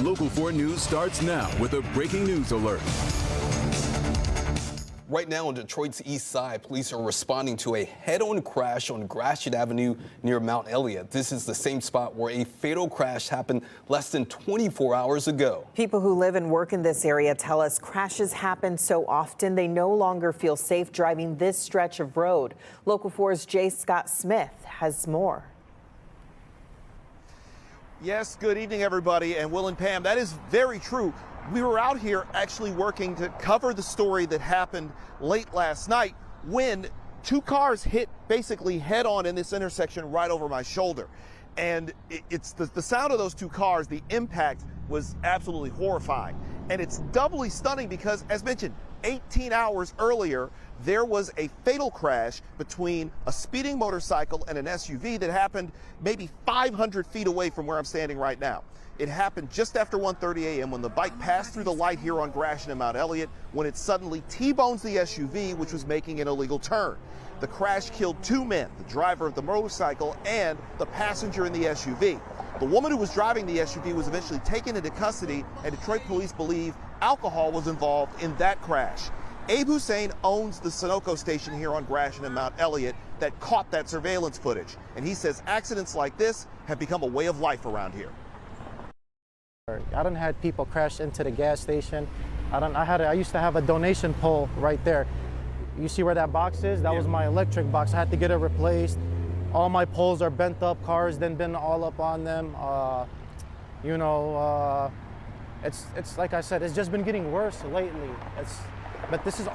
Local 4 News starts now with a breaking news alert. Right now on Detroit's east side, police are responding to a head-on crash on Gratiot Avenue near Mount Elliott. This is the same spot where a fatal crash happened less than 24 hours ago. People who live and work in this area tell us crashes happen so often they no longer feel safe driving this stretch of road. Local 4's J. Scott Smith has more. Yes, good evening, everybody. And Will and Pam, that is very true. We were out here actually working to cover the story that happened late last night when two cars hit basically head on in this intersection right over my shoulder. And it's the sound of those two cars, the impact was absolutely horrifying. And it's doubly stunning because, as mentioned, 18 hours earlier, there was a fatal crash between a speeding motorcycle and an SUV that happened maybe 500 feet away from where I'm standing right now. It happened just after 1:30 a.m. when the bike passed through the light here on Gratiot and Mount Elliott when it suddenly T-bones the SUV, which was making an illegal turn. The crash killed two men, the driver of the motorcycle and the passenger in the SUV. The woman who was driving the SUV was eventually taken into custody, and Detroit police believe alcohol was involved in that crash. Abe Hussein owns the Sunoco station here on Gratiot and Mount Elliott that caught that surveillance footage, and he says accidents like this have become a way of life around here. I done had people crash into the gas station. I used to have a donation pole right there. You see where that box is? That was my electric box. I had to get it replaced. All my poles are bent up. Cars then been all up on them. It's like I said, it's just been getting worse lately. But this is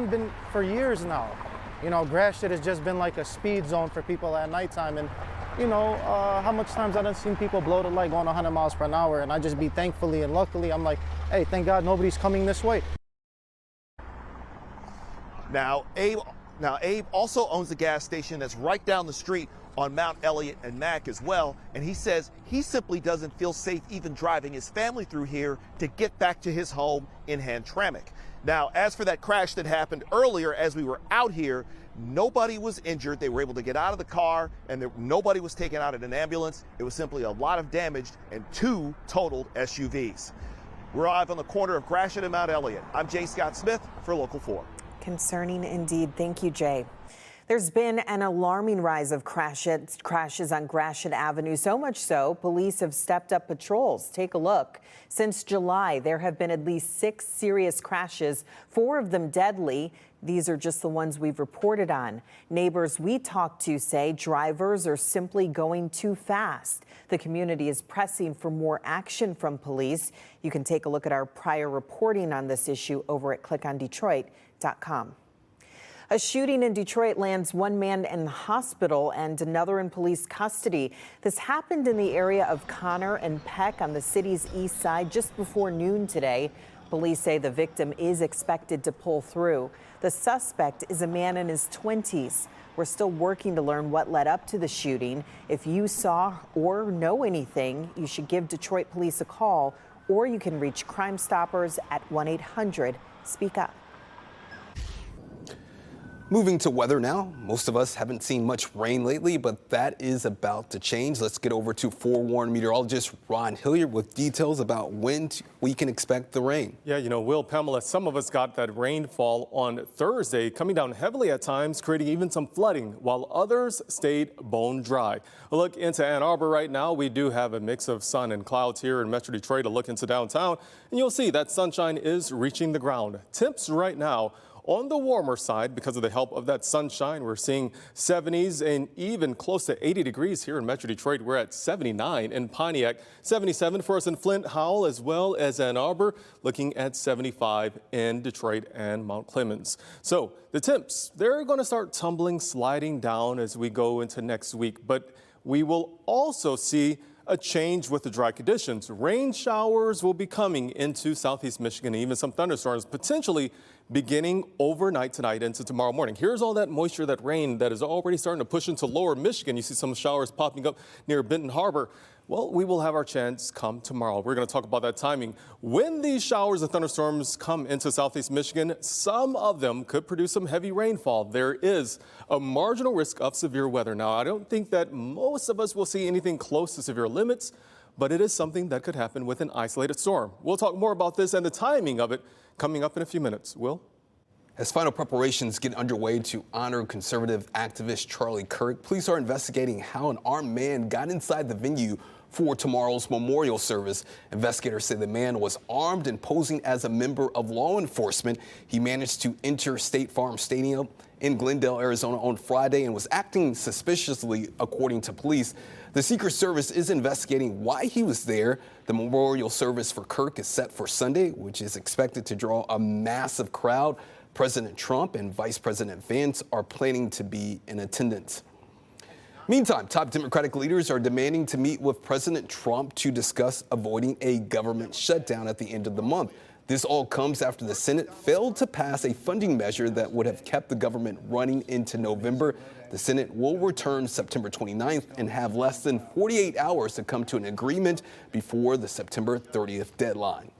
been for years now. You know, Gratiot has just been like a speed zone for people at nighttime. And you know, how much times I done seen people blow the light going 100 miles per hour, and I just be thankfully and luckily, I'm like, hey, thank God nobody's coming this way. Now Abe also owns a gas station that's right down the street on Mount Elliott and Mack as well, and he says he simply doesn't feel safe even driving his family through here to get back to his home in Hamtramck. Now, as for that crash that happened earlier as we were out here, nobody was injured. They were able to get out of the car, and nobody was taken out in an ambulance. It was simply a lot of damage and two totaled SUVs. We're live on the corner of Gratiot and Mount Elliott. I'm J. Scott Smith for Local 4. Concerning indeed. Thank you, Jay. There's been an alarming rise of crashes on Gratiot Avenue, so much so police have stepped up patrols. Take a look. Since July, there have been at least 6 serious crashes, 4 of them deadly. These are just the ones we've reported on. Neighbors we talked to say drivers are simply going too fast. The community is pressing for more action from police. You can take a look at our prior reporting on this issue over at clickondetroit.com. A shooting in Detroit lands one man in the hospital and another in police custody. This happened in the area of Connor and Peck on the city's east side just before noon today. Police say the victim is expected to pull through. The suspect is a man in his 20s. We're still working to learn what led up to the shooting. If you saw or know anything, you should give Detroit police a call, or you can reach Crime Stoppers at 1-800-SPEAK-UP. Moving to weather now. Most of us haven't seen much rain lately, but that is about to change. Let's get over to forewarned meteorologist Ron Hilliard with details about when we can expect the rain. Yeah, you know, Will, Pamela, some of us got that rainfall on Thursday, coming down heavily at times, creating even some flooding, while others stayed bone dry. A look into Ann Arbor right now. We do have a mix of sun and clouds here in Metro Detroit. A look into downtown, and you'll see that sunshine is reaching the ground. Temps right now on the warmer side because of the help of that sunshine. We're seeing 70s and even close to 80 degrees here in Metro Detroit. We're at 79 in Pontiac, 77 for us in Flint, Howell, as well as Ann Arbor, looking at 75 in Detroit and Mount Clemens. So the temps, they're going to start tumbling, sliding down as we go into next week. But we will also see a change with the dry conditions. Rain showers will be coming into southeast Michigan, and even some thunderstorms potentially beginning overnight tonight into tomorrow morning. Here's all that moisture, that rain that is already starting to push into lower Michigan. You see some showers popping up near Benton Harbor. Well, we will have our chance come tomorrow. We're going to talk about that timing. When these showers and thunderstorms come into southeast Michigan, some of them could produce some heavy rainfall. There is a marginal risk of severe weather. Now, I don't think that most of us will see anything close to severe limits, but it is something that could happen with an isolated storm. We'll talk more about this and the timing of it coming up in a few minutes. Will? As final preparations get underway to honor conservative activist Charlie Kirk, police are investigating how an armed man got inside the venue for tomorrow's memorial service. Investigators say the man was armed and posing as a member of law enforcement. He managed to enter State Farm Stadium in Glendale, Arizona on Friday and was acting suspiciously, according to police. The Secret Service is investigating why he was there. The memorial service for Kirk is set for Sunday, which is expected to draw a massive crowd. President Trump and Vice President Vance are planning to be in attendance. Meantime, top Democratic leaders are demanding to meet with President Trump to discuss avoiding a government shutdown at the end of the month. This all comes after the Senate failed to pass a funding measure that would have kept the government running into November. The Senate will return September 29th and have less than 48 hours to come to an agreement before the September 30th deadline.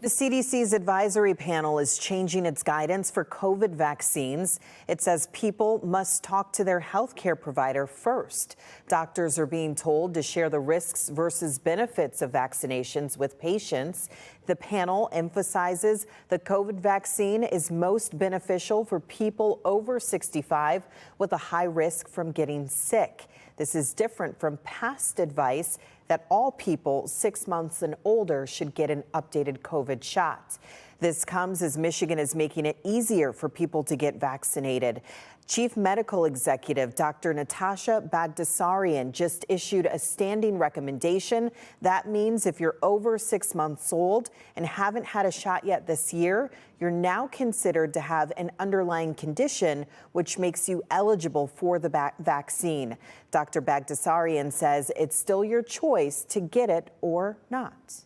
The CDC's advisory panel is changing its guidance for COVID vaccines. It says people must talk to their healthcare provider first. Doctors are being told to share the risks versus benefits of vaccinations with patients. The panel emphasizes the COVID vaccine is most beneficial for people over 65 with a high risk from getting sick. This is different from past advice that all people 6 months and older should get an updated COVID shot. This comes as Michigan is making it easier for people to get vaccinated. Chief Medical Executive Dr. Natasha Bagdasarian just issued a standing recommendation. That means if you're over 6 months old and haven't had a shot yet this year, you're now considered to have an underlying condition, which makes you eligible for the vaccine. Dr. Bagdasarian says it's still your choice to get it or not.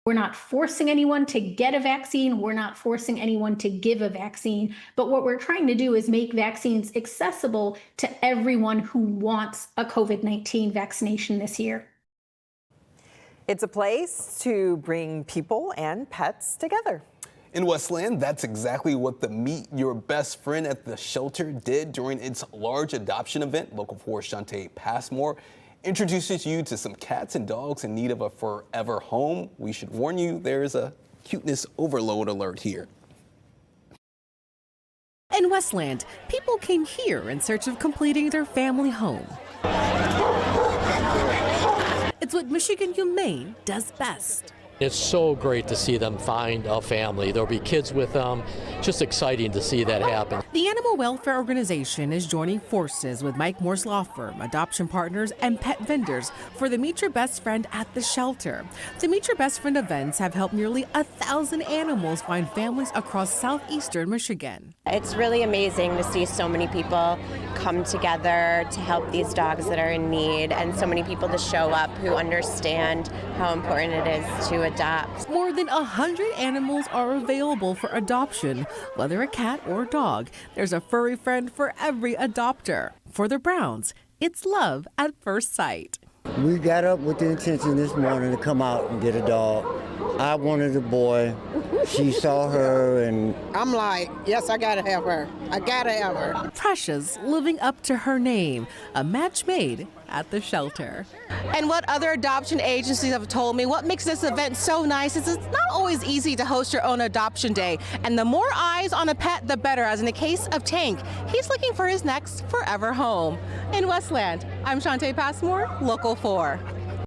We're not forcing anyone to get a vaccine. We're not forcing anyone to give a vaccine. But what we're trying to do is make vaccines accessible to everyone who wants a COVID-19 vaccination this year. It's a place to bring people and pets together. In Westland, that's exactly what the Meet Your Best Friend at the Shelter did during its large adoption event. Local 4's Shantae Passmore introduces you to some cats and dogs in need of a forever home. We should warn you, there's a cuteness overload alert here. In Westland, people came here in search of completing their family home. It's what Michigan Humane does best. It's so great to see them find a family. There'll be kids with them. Just exciting to see that happen. The Animal Welfare Organization is joining forces with Mike Moore's law firm, adoption partners, and pet vendors for the Meet Your Best Friend at the Shelter. The Meet Your Best Friend events have helped nearly 1,000 animals find families across southeastern Michigan. It's really amazing to see so many people come together to help these dogs that are in need, and so many people to show up who understand how important it is to adopt. More than 100 animals are available for adoption, whether a cat or dog. There's a furry friend for every adopter. For the Browns, it's love at first sight. We got up with the intention this morning to come out and get a dog. I wanted a boy. She saw her and I'm like, yes, I gotta have her. I gotta have her. Precious living up to her name, a match made at the Shelter. And what other adoption agencies have told me, what makes this event so nice is it's not always easy to host your own adoption day. And the more eyes on a pet, the better. As in the case of Tank, he's looking for his next forever home. In Westland, I'm Shantae Passmore, Local 4.